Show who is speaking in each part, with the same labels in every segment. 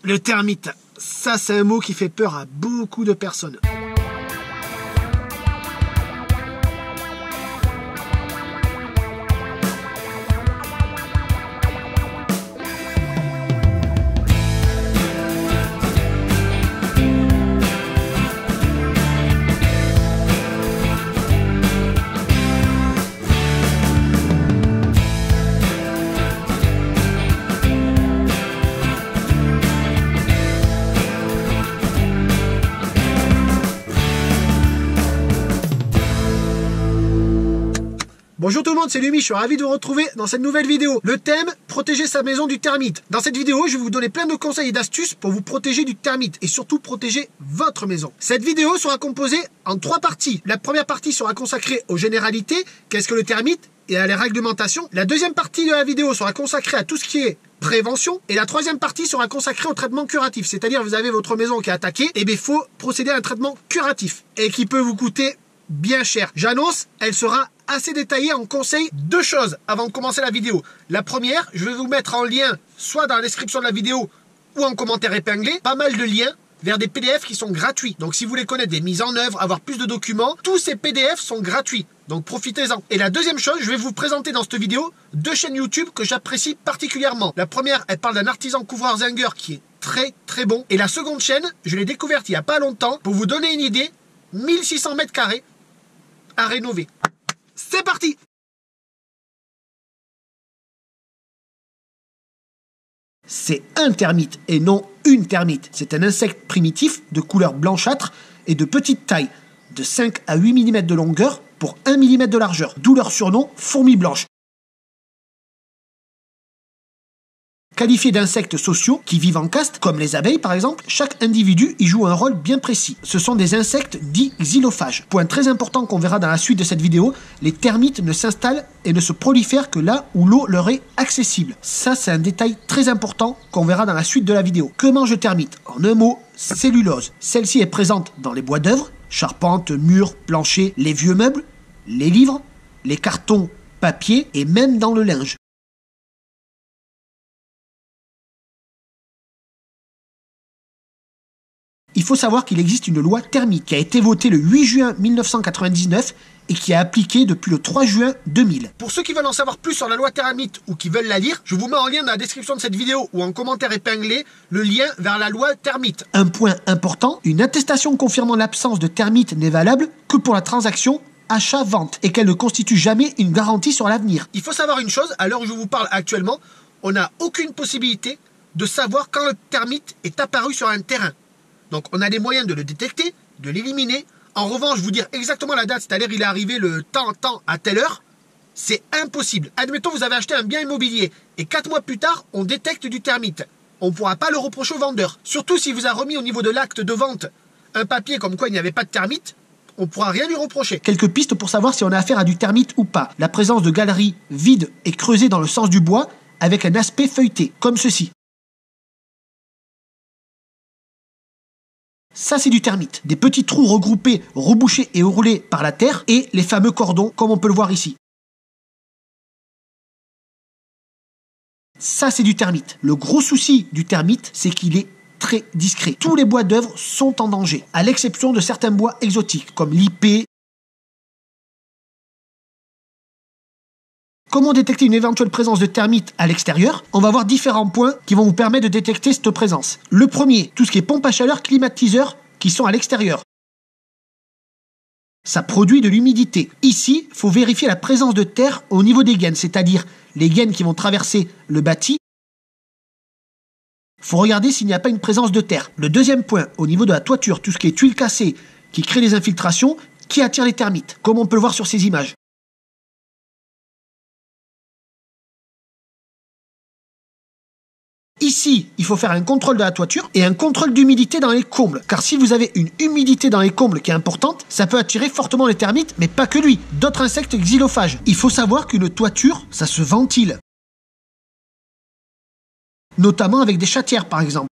Speaker 1: Le termite, ça c'est un mot qui fait peur à beaucoup de personnes. Bonjour tout le monde, c'est Lumi, je suis ravi de vous retrouver dans cette nouvelle vidéo. Le thème, protéger sa maison du termite. Dans cette vidéo, je vais vous donner plein de conseils et d'astuces pour vous protéger du termite et surtout protéger votre maison. Cette vidéo sera composée en 3 parties. La première partie sera consacrée aux généralités, qu'est-ce que le termite et à les réglementations. La deuxième partie de la vidéo sera consacrée à tout ce qui est prévention et la troisième partie sera consacrée au traitement curatif. C'est-à-dire vous avez votre maison qui est attaquée, et bien il faut procéder à un traitement curatif et qui peut vous coûter bien cher. J'annonce, elle sera assez détaillée en conseil. 2 choses avant de commencer la vidéo. La première, je vais vous mettre en lien, soit dans la description de la vidéo ou en commentaire épinglé, pas mal de liens vers des PDF qui sont gratuits. Donc si vous voulez connaître des mises en œuvre, avoir plus de documents, tous ces PDF sont gratuits. Donc profitez-en. Et la deuxième chose, je vais vous présenter dans cette vidéo 2 chaînes YouTube que j'apprécie particulièrement. La première, elle parle d'un artisan couvreur zingueur qui est très bon. Et la seconde chaîne, je l'ai découverte il n'y a pas longtemps. Pour vous donner une idée, 1600 mètres carrés à rénover. C'est parti! C'est un termite et non une termite. C'est un insecte primitif de couleur blanchâtre et de petite taille, de 5 à 8 mm de longueur pour 1 mm de largeur, d'où leur surnom fourmi blanche. Qualifiés d'insectes sociaux qui vivent en caste, comme les abeilles par exemple, chaque individu y joue un rôle bien précis. Ce sont des insectes dits xylophages. Point très important qu'on verra dans la suite de cette vidéo, les termites ne s'installent et ne se prolifèrent que là où l'eau leur est accessible. Ça, c'est un détail très important qu'on verra dans la suite de la vidéo. Que mange le termite? En un mot, cellulose. Celle-ci est présente dans les bois d'œuvre, charpentes, murs, planchers, les vieux meubles, les livres, les cartons, papier et même dans le linge. Il faut savoir qu'il existe une loi thermite qui a été votée le 8 juin 1999 et qui est appliquée depuis le 3 juin 2000. Pour ceux qui veulent en savoir plus sur la loi thermite ou qui veulent la lire, je vous mets en lien dans la description de cette vidéo ou en commentaire épinglé le lien vers la loi thermite. Un point important, une attestation confirmant l'absence de termites n'est valable que pour la transaction achat-vente et qu'elle ne constitue jamais une garantie sur l'avenir. Il faut savoir une chose, à l'heure où je vous parle actuellement, on n'a aucune possibilité de savoir quand le termite est apparu sur un terrain. Donc on a des moyens de le détecter, de l'éliminer. En revanche, vous dire exactement la date, c'est-à-dire il est arrivé le temps à telle heure, c'est impossible. Admettons, vous avez acheté un bien immobilier et 4 mois plus tard, on détecte du termite. On ne pourra pas le reprocher au vendeur. Surtout s'il vous a remis au niveau de l'acte de vente un papier comme quoi il n'y avait pas de termite, on ne pourra rien lui reprocher. Quelques pistes pour savoir si on a affaire à du termite ou pas. La présence de galeries vides et creusées dans le sens du bois avec un aspect feuilleté, comme ceci. Ça, c'est du termite. Des petits trous regroupés, rebouchés et roulés par la terre et les fameux cordons, comme on peut le voir ici. Ça, c'est du termite. Le gros souci du termite, c'est qu'il est très discret. Tous les bois d'œuvre sont en danger, à l'exception de certains bois exotiques, comme l'IP. Comment détecter une éventuelle présence de termites à l'extérieur? On va voir différents points qui vont vous permettre de détecter cette présence. Le premier, tout ce qui est pompe à chaleur, climatiseur, qui sont à l'extérieur. Ça produit de l'humidité. Ici, il faut vérifier la présence de terre au niveau des gaines, c'est-à-dire les gaines qui vont traverser le bâti. Il faut regarder s'il n'y a pas une présence de terre. Le deuxième point, au niveau de la toiture, tout ce qui est tuiles cassées, qui crée des infiltrations, qui attire les termites, comme on peut le voir sur ces images. Ici, il faut faire un contrôle de la toiture et un contrôle d'humidité dans les combles. Car si vous avez une humidité dans les combles qui est importante, ça peut attirer fortement les termites, mais pas que lui, d'autres insectes xylophages. Il faut savoir qu'une toiture, ça se ventile. Notamment avec des chatières, par exemple.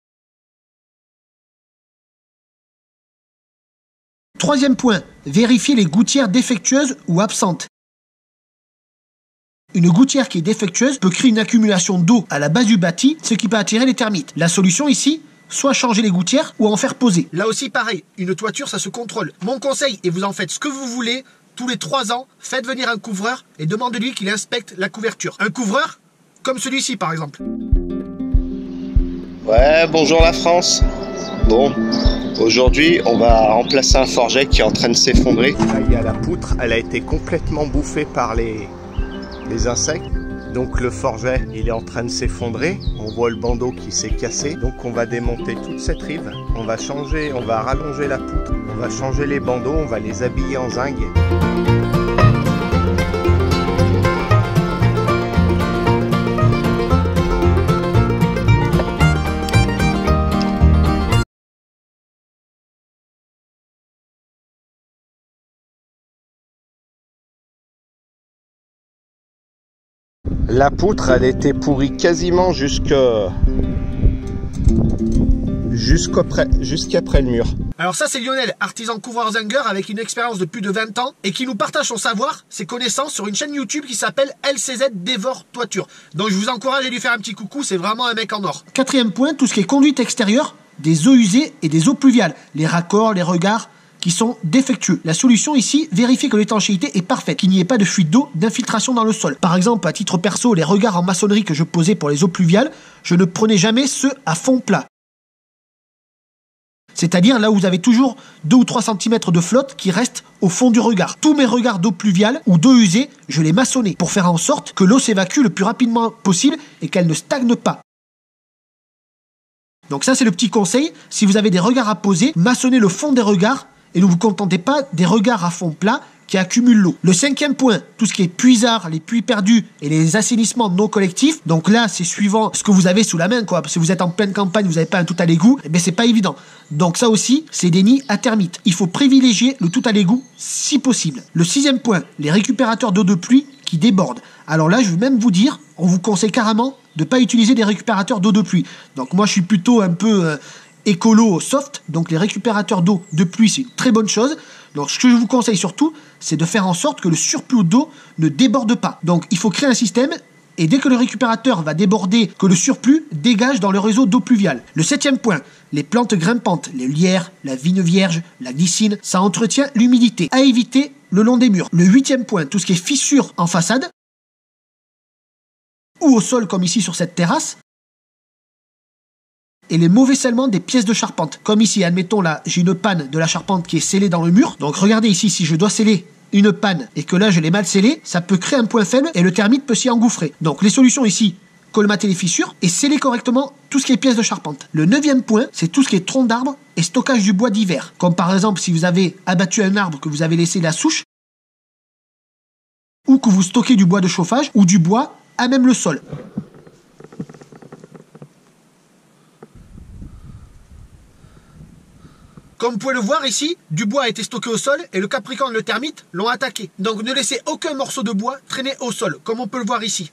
Speaker 1: Troisième point, vérifier les gouttières défectueuses ou absentes. Une gouttière qui est défectueuse peut créer une accumulation d'eau à la base du bâti, ce qui peut attirer les termites. La solution ici, soit changer les gouttières ou en faire poser. Là aussi pareil, une toiture ça se contrôle. Mon conseil, et vous en faites ce que vous voulez, tous les 3 ans, faites venir un couvreur et demandez-lui qu'il inspecte la couverture. Un couvreur comme celui-ci par exemple.
Speaker 2: Ouais, bonjour la France. Bon, aujourd'hui on va remplacer un forget qui est en train de s'effondrer. Là il y a la poutre, elle a été complètement bouffée par les insectes. Donc le forget il est en train de s'effondrer. On voit le bandeau qui s'est cassé. Donc on va démonter toute cette rive. On va rallonger la poutre. On va changer les bandeaux, on va les habiller en zinc. La poutre, elle était pourrie quasiment jusqu'après le mur.
Speaker 1: Alors ça c'est Lionel, artisan couvreur zingueur avec une expérience de plus de 20 ans et qui nous partage son savoir, ses connaissances sur une chaîne YouTube qui s'appelle LCZ Dévore Toiture. Donc je vous encourage à lui faire un petit coucou, c'est vraiment un mec en or. Quatrième point, tout ce qui est conduite extérieure, des eaux usées et des eaux pluviales, les raccords, les regards qui sont défectueux. La solution ici, vérifier que l'étanchéité est parfaite, qu'il n'y ait pas de fuite d'eau, d'infiltration dans le sol. Par exemple, à titre perso, les regards en maçonnerie que je posais pour les eaux pluviales, je ne prenais jamais ceux à fond plat. C'est-à-dire là où vous avez toujours 2 ou 3 cm de flotte qui reste au fond du regard. Tous mes regards d'eau pluviale ou d'eau usée, je les maçonnais pour faire en sorte que l'eau s'évacue le plus rapidement possible et qu'elle ne stagne pas. Donc ça c'est le petit conseil, si vous avez des regards à poser, maçonnez le fond des regards et ne vous contentez pas des regards à fond plat qui accumulent l'eau. Le 5e point, tout ce qui est puisard, les puits perdus et les assainissements non collectifs. Donc là, c'est suivant ce que vous avez sous la main, quoi. Si vous êtes en pleine campagne, vous n'avez pas un tout à l'égout, eh bien c'est pas évident. Donc ça aussi, c'est des nids à termites. Il faut privilégier le tout à l'égout si possible. Le 6e point, les récupérateurs d'eau de pluie qui débordent. Alors là, je vais même vous dire, on vous conseille carrément de ne pas utiliser des récupérateurs d'eau de pluie. Donc moi, je suis plutôt un peu écolo soft, donc les récupérateurs d'eau de pluie, c'est une très bonne chose. Donc ce que je vous conseille surtout, c'est de faire en sorte que le surplus d'eau ne déborde pas. Donc il faut créer un système, et dès que le récupérateur va déborder, que le surplus dégage dans le réseau d'eau pluviale. Le 7e point, les plantes grimpantes, les lierres, la vigne vierge, la glycine, ça entretient l'humidité, à éviter le long des murs. Le 8e point, tout ce qui est fissure en façade, ou au sol comme ici sur cette terrasse, et les mauvais scellements des pièces de charpente. Comme ici, admettons là, j'ai une panne de la charpente qui est scellée dans le mur. Donc regardez ici, si je dois sceller une panne et que là je l'ai mal scellée, ça peut créer un point faible et le termite peut s'y engouffrer. Donc les solutions ici, colmater les fissures et sceller correctement tout ce qui est pièces de charpente. Le 9e point, c'est tout ce qui est tronc d'arbre et stockage du bois d'hiver. Comme par exemple si vous avez abattu un arbre que vous avez laissé la souche, ou que vous stockez du bois de chauffage ou du bois à même le sol. Comme vous pouvez le voir ici, du bois a été stocké au sol et le capricorne et le termite l'ont attaqué. Donc ne laissez aucun morceau de bois traîner au sol, comme on peut le voir ici.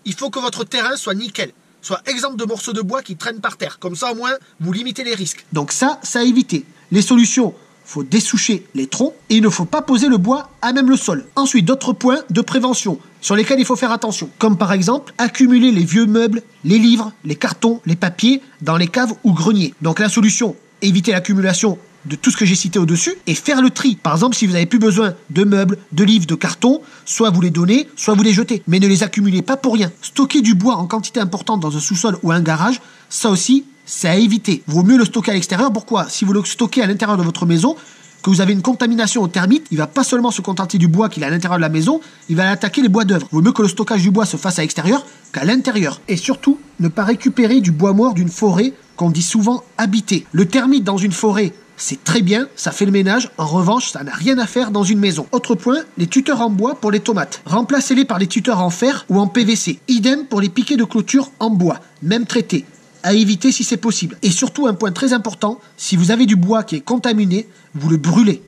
Speaker 1: Il faut que votre terrain soit nickel, soit exempt de morceaux de bois qui traînent par terre. Comme ça au moins, vous limitez les risques. Donc ça à éviter. Les solutions, il faut dessoucher les troncs et il ne faut pas poser le bois à même le sol. Ensuite, d'autres points de prévention sur lesquels il faut faire attention. Comme par exemple, accumuler les vieux meubles, les livres, les cartons, les papiers dans les caves ou greniers. Donc la solution, éviter l'accumulation de tout ce que j'ai cité au-dessus et faire le tri. Par exemple, si vous n'avez plus besoin de meubles, de livres, de cartons, soit vous les donnez, soit vous les jetez. Mais ne les accumulez pas pour rien. Stocker du bois en quantité importante dans un sous-sol ou un garage, ça aussi, c'est à éviter. Vaut mieux le stocker à l'extérieur. Pourquoi? Si vous le stockez à l'intérieur de votre maison, que vous avez une contamination au termite, il ne va pas seulement se contenter du bois qu'il a à l'intérieur de la maison, il va attaquer les bois d'œuvre. Vaut mieux que le stockage du bois se fasse à l'extérieur qu'à l'intérieur. Et surtout, ne pas récupérer du bois mort d'une forêt qu'on dit souvent habitée. Le termite dans une forêt, c'est très bien, ça fait le ménage. En revanche, ça n'a rien à faire dans une maison. Autre point, les tuteurs en bois pour les tomates. Remplacez-les par des tuteurs en fer ou en PVC. Idem pour les piquets de clôture en bois, même traités. À éviter si c'est possible. Et surtout, un point très important, si vous avez du bois qui est contaminé, vous le brûlez.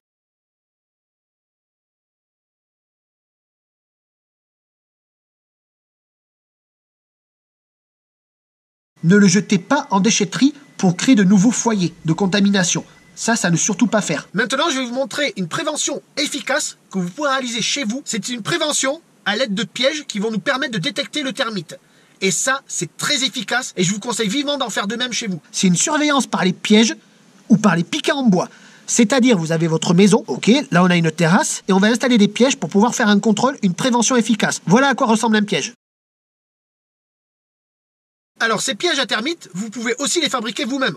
Speaker 1: Ne le jetez pas en déchetterie pour créer de nouveaux foyers de contamination. Ça ne surtout pas faire. Maintenant, je vais vous montrer une prévention efficace que vous pouvez réaliser chez vous. C'est une prévention à l'aide de pièges qui vont nous permettre de détecter le termite. Et ça, c'est très efficace et je vous conseille vivement d'en faire de même chez vous. C'est une surveillance par les pièges ou par les piquets en bois. C'est-à-dire, vous avez votre maison, ok, là on a une terrasse, et on va installer des pièges pour pouvoir faire un contrôle, une prévention efficace. Voilà à quoi ressemble un piège. Alors, ces pièges à termites, vous pouvez aussi les fabriquer vous-même.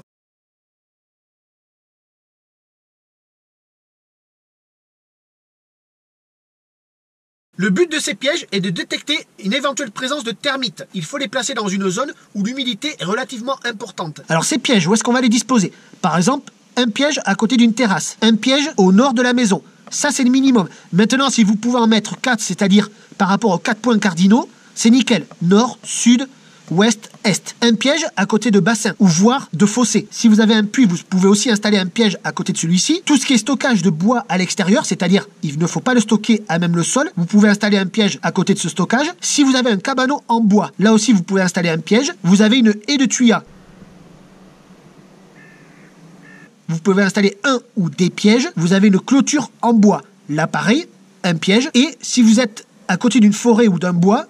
Speaker 1: Le but de ces pièges est de détecter une éventuelle présence de termites. Il faut les placer dans une zone où l'humidité est relativement importante. Alors ces pièges, où est-ce qu'on va les disposer? Par exemple, un piège à côté d'une terrasse, un piège au nord de la maison. Ça, c'est le minimum. Maintenant, si vous pouvez en mettre 4, c'est-à-dire par rapport aux 4 points cardinaux, c'est nickel. Nord, sud, ouest, est. Un piège à côté de bassins ou voire de fossés. Si vous avez un puits, vous pouvez aussi installer un piège à côté de celui-ci. Tout ce qui est stockage de bois à l'extérieur, c'est-à-dire il ne faut pas le stocker à même le sol, vous pouvez installer un piège à côté de ce stockage. Si vous avez un cabanon en bois, là aussi vous pouvez installer un piège. Vous avez une haie de tuyas. Vous pouvez installer un ou des pièges. Vous avez une clôture en bois. Là pareil, un piège. Et si vous êtes à côté d'une forêt ou d'un bois,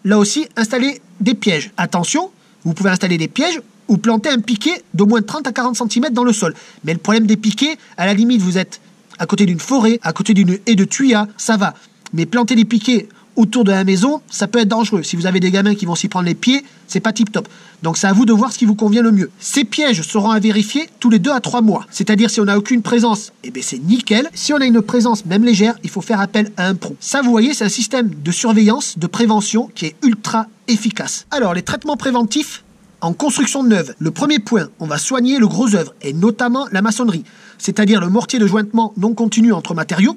Speaker 1: là aussi, installer des pièges. Attention, vous pouvez installer des pièges ou planter un piquet d'au moins 30 à 40 cm dans le sol. Mais le problème des piquets, à la limite, vous êtes à côté d'une forêt, à côté d'une haie de tuyas, ça va. Mais planter des piquets autour de la maison, ça peut être dangereux. Si vous avez des gamins qui vont s'y prendre les pieds, c'est pas tip top. Donc c'est à vous de voir ce qui vous convient le mieux. Ces pièges seront à vérifier tous les 2 à 3 mois. C'est-à-dire si on n'a aucune présence, eh bien c'est nickel. Si on a une présence même légère, il faut faire appel à un pro. Ça, vous voyez, c'est un système de surveillance, de prévention qui est ultra efficace. Alors les traitements préventifs en construction neuve. Le premier point, on va soigner le gros œuvre et notamment la maçonnerie. C'est-à-dire le mortier de jointement non continu entre matériaux.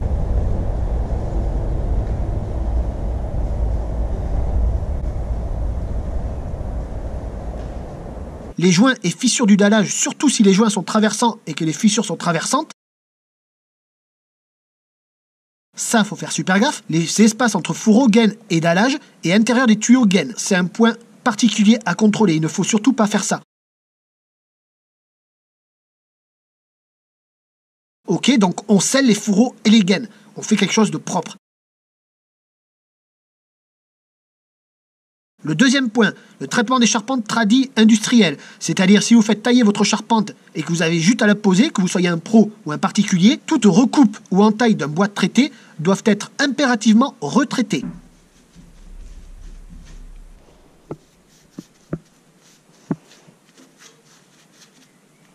Speaker 1: Les joints et fissures du dallage, surtout si les joints sont traversants et que les fissures sont traversantes. Ça, faut faire super gaffe. Les espaces entre fourreau, gaine et dallage et intérieur des tuyaux gaine. C'est un point particulier à contrôler. Il ne faut surtout pas faire ça. Ok, donc on scelle les fourreaux et les gaines. On fait quelque chose de propre. Le deuxième point, le traitement des charpentes tradies industrielles. C'est-à-dire si vous faites tailler votre charpente et que vous avez juste à la poser, que vous soyez un pro ou un particulier, toute recoupe ou entaille d'un bois traité doivent être impérativement retraitées.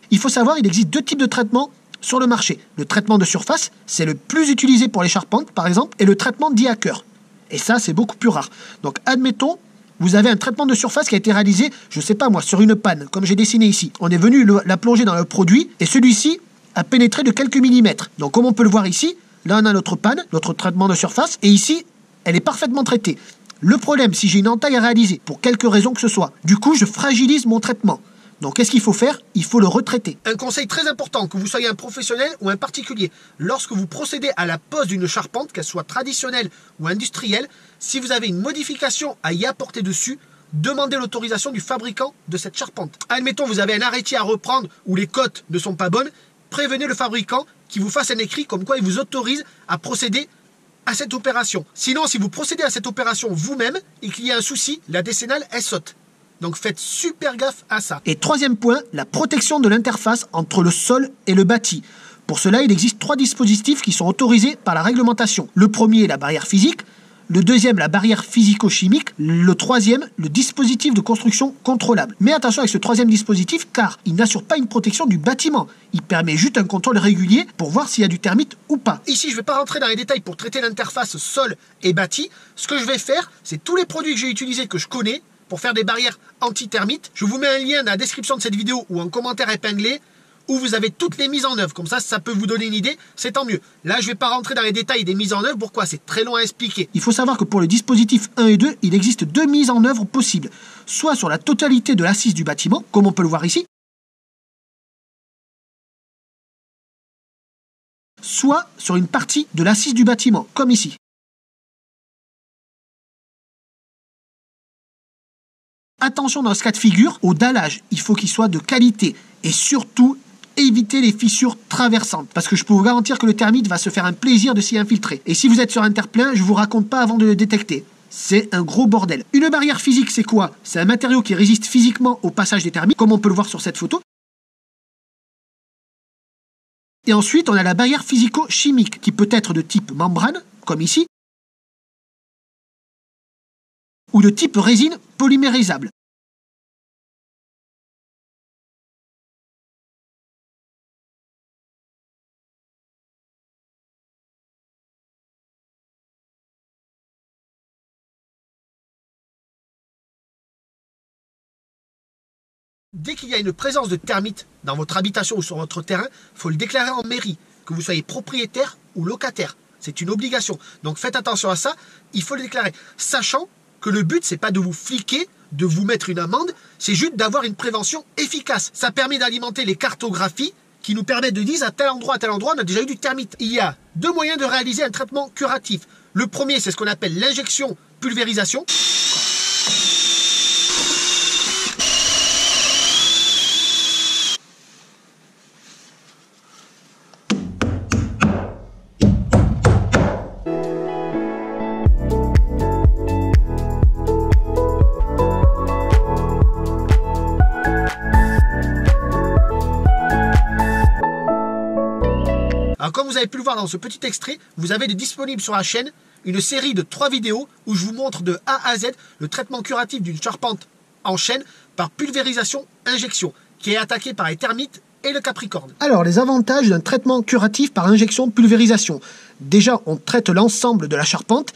Speaker 1: Il faut savoir, il existe 2 types de traitements sur le marché. Le traitement de surface, c'est le plus utilisé pour les charpentes, par exemple, et le traitement dit à cœur. Et ça, c'est beaucoup plus rare. Donc, admettons, vous avez un traitement de surface qui a été réalisé, je ne sais pas moi, sur une panne, comme j'ai dessiné ici. On est venu la plonger dans le produit, et celui-ci a pénétré de quelques millimètres. Donc, comme on peut le voir ici, là, on a notre panne, notre traitement de surface, et ici, elle est parfaitement traitée. Le problème, si j'ai une entaille à réaliser, pour quelque raison que ce soit, du coup, je fragilise mon traitement. Donc, qu'est-ce qu'il faut faire? Il faut le retraiter. Un conseil très important, que vous soyez un professionnel ou un particulier, lorsque vous procédez à la pose d'une charpente, qu'elle soit traditionnelle ou industrielle, si vous avez une modification à y apporter dessus, demandez l'autorisation du fabricant de cette charpente. Admettons, vous avez un arrêtier à reprendre ou les cotes ne sont pas bonnes, prévenez le fabricant qui vous fasse un écrit comme quoi il vous autorise à procéder à cette opération. Sinon, si vous procédez à cette opération vous-même et qu'il y a un souci, la décennale, elle saute. Donc faites super gaffe à ça. Et troisième point, la protection de l'interface entre le sol et le bâti. Pour cela, il existe 3 dispositifs qui sont autorisés par la réglementation. Le premier, la barrière physique. Le deuxième, la barrière physico-chimique. Le troisième, le dispositif de construction contrôlable. Mais attention avec ce troisième dispositif, car il n'assure pas une protection du bâtiment. Il permet juste un contrôle régulier pour voir s'il y a du termite ou pas. Ici, je ne vais pas rentrer dans les détails pour traiter l'interface sol et bâti. Ce que je vais faire, c'est tous les produits que j'ai utilisés, que je connais, pour faire des barrières anti-termites. Je vous mets un lien dans la description de cette vidéo ou en commentaire épinglé où vous avez toutes les mises en œuvre. Comme ça peut vous donner une idée, c'est tant mieux. Là, je ne vais pas rentrer dans les détails des mises en œuvre. Pourquoi? C'est très long à expliquer. Il faut savoir que pour le dispositif 1 et 2, il existe 2 mises en œuvre possibles. Soit sur la totalité de l'assise du bâtiment, comme on peut le voir ici, soit sur une partie de l'assise du bâtiment, comme ici. attention dans ce cas de figure au dallage. Il faut qu'il soit de qualité. Et surtout, évitez les fissures traversantes. Parce que je peux vous garantir que le termite va se faire un plaisir de s'y infiltrer. Et si vous êtes sur un terre-plein, je vous raconte pas avant de le détecter. C'est un gros bordel. Une barrière physique, c'est quoi? C'est un matériau qui résiste physiquement au passage des termites, comme on peut le voir sur cette photo. Et ensuite, on a la barrière physico-chimique, qui peut être de type membrane, comme ici, ou de type résine polymérisable. Dès qu'il y a une présence de termites dans votre habitation ou sur votre terrain, il faut le déclarer en mairie, que vous soyez propriétaire ou locataire. C'est une obligation. Donc faites attention à ça, il faut le déclarer. Sachant que le but, c'est pas de vous fliquer, de vous mettre une amende, c'est juste d'avoir une prévention efficace. Ça permet d'alimenter les cartographies qui nous permettent de dire à tel endroit, on a déjà eu du termite. Il y a deux moyens de réaliser un traitement curatif. Le premier, c'est ce qu'on appelle l'injection pulvérisation. Alors comme vous avez pu le voir dans ce petit extrait, vous avez disponible sur la chaîne une série de 3 vidéos où je vous montre de A à Z le traitement curatif d'une charpente en chêne par pulvérisation-injection qui est attaquée par les termites et le capricorne. Alors les avantages d'un traitement curatif par injection-pulvérisation. Déjà on traite l'ensemble de la charpente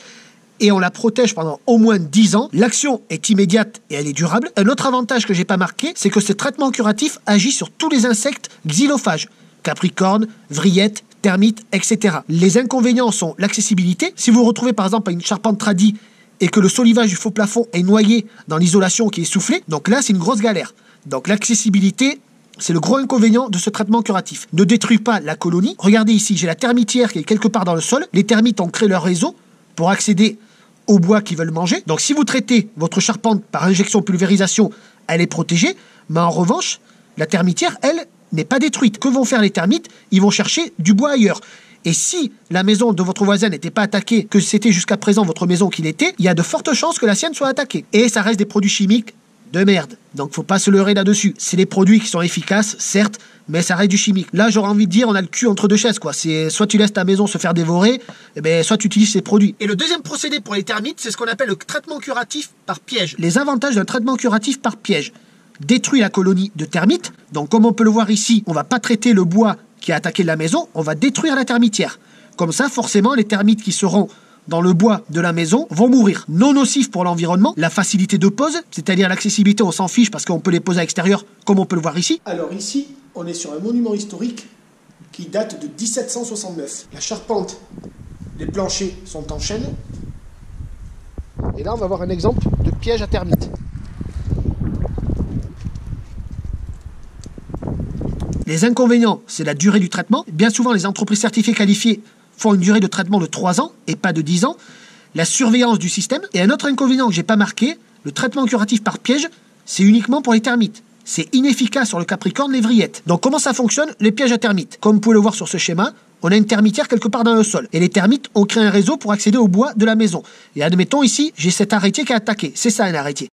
Speaker 1: et on la protège pendant au moins 10 ans. L'action est immédiate et elle est durable. Un autre avantage que j'ai pas marqué, c'est que ce traitement curatif agit sur tous les insectes xylophages. Capricorne, vrillettes, termites, etc. Les inconvénients sont l'accessibilité. Si vous vous retrouvez par exemple à une charpente tradie et que le solivage du faux plafond est noyé dans l'isolation qui est soufflée, donc là c'est une grosse galère. Donc l'accessibilité, c'est le gros inconvénient de ce traitement curatif. Ne détruis pas la colonie. Regardez ici, j'ai la termitière qui est quelque part dans le sol. Les termites ont créé leur réseau pour accéder au bois qu'ils veulent manger. Donc si vous traitez votre charpente par injection pulvérisation, elle est protégée. Mais en revanche, la termitière, elle, n'est pas détruite. Que vont faire les termites? Ils vont chercher du bois ailleurs. Et si la maison de votre voisin n'était pas attaquée, que c'était jusqu'à présent votre maison qui l'était, il y a de fortes chances que la sienne soit attaquée. Et ça reste des produits chimiques de merde. Donc faut pas se leurrer là-dessus. C'est des produits qui sont efficaces, certes, mais ça reste du chimique. Là, j'aurais envie de dire, on a le cul entre deux chaises, quoi. C'est soit tu laisses ta maison se faire dévorer, soit tu utilises ces produits. Et le deuxième procédé pour les termites, c'est ce qu'on appelle le traitement curatif par piège. Les avantages d'un traitement curatif par piège: détruit la colonie de termites. Donc comme on peut le voir ici, on va pas traiter le bois qui a attaqué la maison, on va détruire la termitière. Comme ça, forcément, les termites qui seront dans le bois de la maison vont mourir. Non nocif pour l'environnement, la facilité de pose, c'est-à-dire l'accessibilité, on s'en fiche parce qu'on peut les poser à l'extérieur, comme on peut le voir ici. Alors ici, on est sur un monument historique qui date de 1769. La charpente, les planchers sont en chêne. Et là, on va voir un exemple de piège à termites. Les inconvénients, c'est la durée du traitement. Bien souvent, les entreprises certifiées qualifiées font une durée de traitement de 3 ans et pas de 10 ans. La surveillance du système. Et un autre inconvénient que je n'ai pas marqué, le traitement curatif par piège, c'est uniquement pour les termites. C'est inefficace sur le capricorne, les vrillettes. Donc comment ça fonctionne, les pièges à termites? Comme vous pouvez le voir sur ce schéma, on a une termitière quelque part dans le sol. Et les termites ont créé un réseau pour accéder au bois de la maison. Et admettons ici, j'ai cet arrêtier qui a attaqué. C'est ça un arrêtier.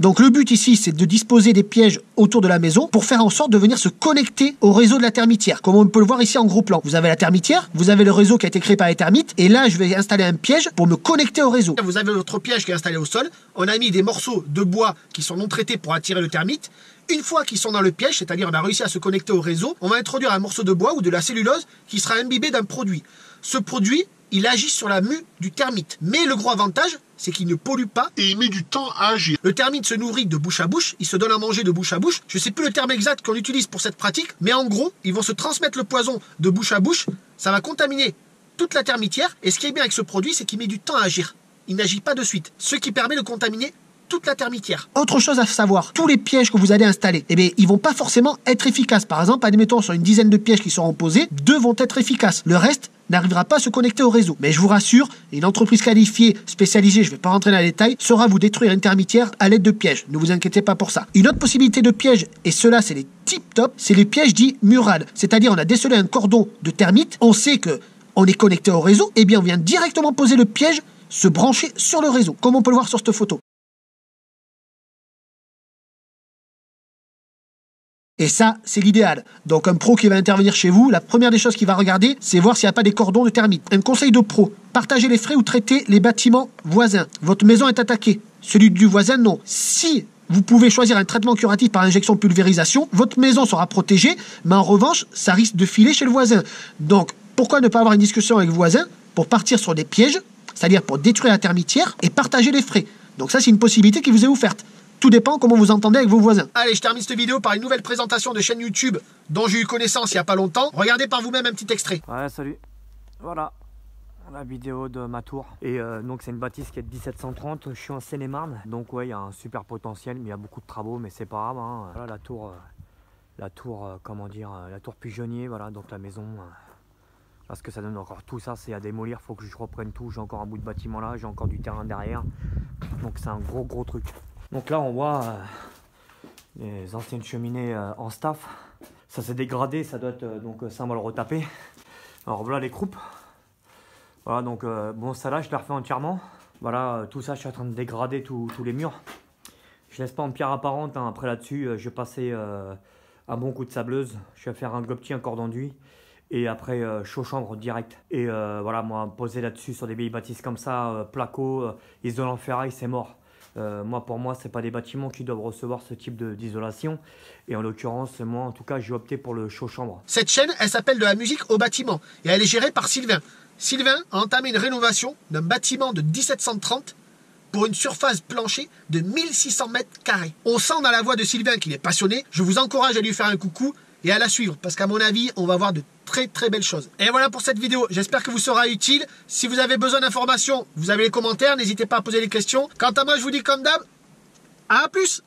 Speaker 1: Donc le but ici, c'est de disposer des pièges autour de la maison pour faire en sorte de venir se connecter au réseau de la termitière. Comme on peut le voir ici en gros plan. Vous avez la termitière, vous avez le réseau qui a été créé par les termites, et là je vais installer un piège pour me connecter au réseau. Vous avez votre piège qui est installé au sol, on a mis des morceaux de bois qui sont non traités pour attirer le termite. Une fois qu'ils sont dans le piège, c'est-à-dire on a réussi à se connecter au réseau, on va introduire un morceau de bois ou de la cellulose qui sera imbibé d'un produit. Ce produit, il agit sur la mue du termite. Mais le gros avantage, c'est qu'il ne pollue pas et il met du temps à agir. Le termite se nourrit de bouche à bouche, il se donne à manger de bouche à bouche. Je ne sais plus le terme exact qu'on utilise pour cette pratique, mais en gros, ils vont se transmettre le poison de bouche à bouche. Ça va contaminer toute la termitière. Et ce qui est bien avec ce produit, c'est qu'il met du temps à agir. Il n'agit pas de suite, ce qui permet de contaminer toute la termitière. Autre chose à savoir, tous les pièges que vous allez installer, ils vont pas forcément être efficaces. Par exemple, admettons sur une dizaine de pièges qui seront posés, 2 vont être efficaces. Le reste, n'arrivera pas à se connecter au réseau. Mais je vous rassure, une entreprise qualifiée, spécialisée, je ne vais pas rentrer dans les détails, saura vous détruire une termitière à l'aide de pièges. Ne vous inquiétez pas pour ça. Une autre possibilité de piège, et cela c'est les tip-top, c'est les pièges dits murales. C'est-à-dire on a décelé un cordon de termites, on sait que on est connecté au réseau, et bien on vient directement poser le piège, se brancher sur le réseau, comme on peut le voir sur cette photo. Et ça, c'est l'idéal. Donc un pro qui va intervenir chez vous, la première des choses qu'il va regarder, c'est voir s'il n'y a pas des cordons de termites. Un conseil de pro, partagez les frais ou traitez les bâtiments voisins. Votre maison est attaquée. Celui du voisin, non. Si vous pouvez choisir un traitement curatif par injection pulvérisation, votre maison sera protégée, mais en revanche, ça risque de filer chez le voisin. Donc, pourquoi ne pas avoir une discussion avec le voisin pour partir sur des pièges, c'est-à-dire pour détruire la termitière et partager les frais. Donc ça, c'est une possibilité qui vous est offerte. Tout dépend comment vous entendez avec vos voisins. Allez, je termine cette vidéo par une nouvelle présentation de chaîne YouTube dont j'ai eu connaissance il n'y a pas longtemps. Regardez par vous-même un petit extrait.
Speaker 3: Ouais, salut. Voilà la vidéo de ma tour. Et donc c'est une bâtisse qui est de 1730. Je suis en Seine-et-Marne. Donc ouais, il y a un super potentiel, mais il y a beaucoup de travaux, mais c'est pas grave. Hein. Voilà la tour, comment dire, la tour pigeonnier. Voilà, donc la maison. Parce que ça donne encore tout ça, c'est à démolir. Faut que je reprenne tout. J'ai encore un bout de bâtiment là, j'ai encore du terrain derrière. Donc c'est un gros truc. Donc là on voit les anciennes cheminées en staff. Ça s'est dégradé, ça doit être donc ça on va le retaper. Alors voilà les croupes. Voilà donc bon ça là je l'ai refait entièrement. Voilà tout ça je suis en train de dégrader tous les murs. Je laisse pas en pierre apparente hein. Après là-dessus je vais passer un bon coup de sableuse. Je vais faire un gobti, un cordon d'huile. Et après chaud chambre direct. Et voilà moi poser là-dessus sur des vieilles bâtisses comme ça, placo, isolant ferraille c'est mort. Pour moi, c'est pas des bâtiments qui doivent recevoir ce type d'isolation. Et en l'occurrence, moi, en tout cas, j'ai opté pour le chaud chambre.
Speaker 1: Cette chaîne, elle s'appelle De la musique au bâtiment. Et elle est gérée par Sylvain. Sylvain a entamé une rénovation d'un bâtiment de 1730 pour une surface plancher de 1600 mètres carrés. On sent dans la voix de Sylvain qu'il est passionné. Je vous encourage à lui faire un coucou et à la suivre. Parce qu'à mon avis, on va voir de très belles choses. Et voilà pour cette vidéo. J'espère que vous sera utile. Si vous avez besoin d'informations, vous avez les commentaires. N'hésitez pas à poser les questions. Quant à moi, je vous dis comme d'hab, à plus!